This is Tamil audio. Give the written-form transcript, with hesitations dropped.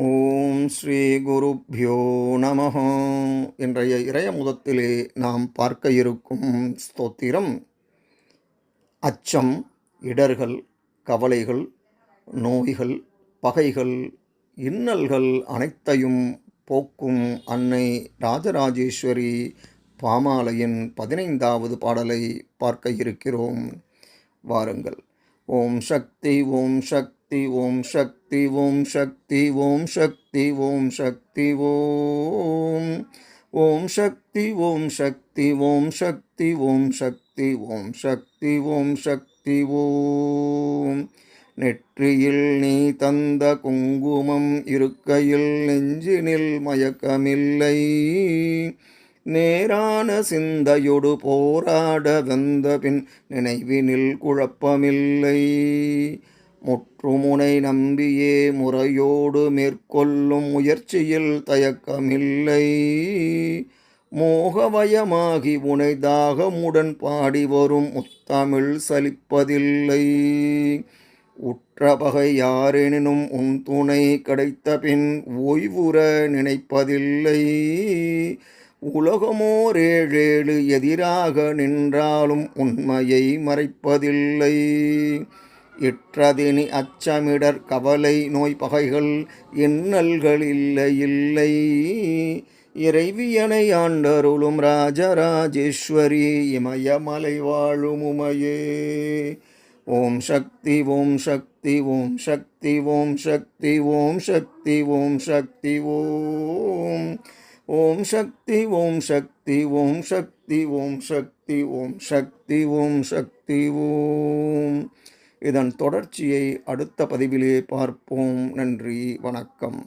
ஓம் ஸ்ரீ குருப்யோ நமஹ. இன்றைய இறையமுதத்திலே நாம் பார்க்க இருக்கும் ஸ்தோத்திரம் அச்சம், இடர்கள், கவலைகள், நோய்கள், பகைகள், இன்னல்கள் அனைத்தையும் போக்கும் அன்னை ராஜராஜேஸ்வரி பாமாலையின் 15வது பாடலை பார்க்க இருக்கிறோம். வாருங்கள். ஓம் சக்தி ஓம் சக்தி ஓம் சக்தி ஓம் சக்தி ஓம் சக்தி ஓம் சக்தி ஓம் ஓம் சக்தி ஓம் சக்தி ஓம் சக்தி ஓம் சக்தி ஓம் சக்தி ஓம் சக்தி ஓம். நெற்றியில் நீ தந்த குங்குமம் இருக்கையில் நெஞ்சினில் மயக்கமில்லை. நேரான சிந்தையொடு போராட வந்த பின் நினைவினில் குழப்பமில்லை. முற்றுமுனை நம்பியே முறையோடு மேற்கொள்ளும் முயற்சியில் தயக்கமில்லை. மோகவயமாகி உனை தாகமுடன் பாடி வரும் முத்தமிழ் சலிப்பதில்லை. உற்ற பகை யாரெனினும் உன் துணை கிடைத்த பின் ஓய்வுற நினைப்பதில்லை. உலகமோர் ஏழேழு எதிராக நின்றாலும் உண்மையை மறைப்பதில்லை. இற்றதினி அச்சமிடர் கவலை நோய் பகைகள் இன்னல்கள் இல்லை இல்லை. இறைவியனை ஆண்டருளும் ராஜராஜேஸ்வரி இமயமலை வாழும் உமையே. ஓம் சக்தி ஓம் சக்தி ஓம் சக்தி ஓம் சக்தி ஓம் சக்தி ஓம் சக்தி ஓம் ஓம் சக்தி ஓம் சக்தி ஓம் சக்தி ஓம் சக்தி ஓம் சக்தி ஓம் சக்தி ஓம். இதன் தொடர்ச்சியை அடுத்த பதிவிலே பார்ப்போம். நன்றி, வணக்கம்.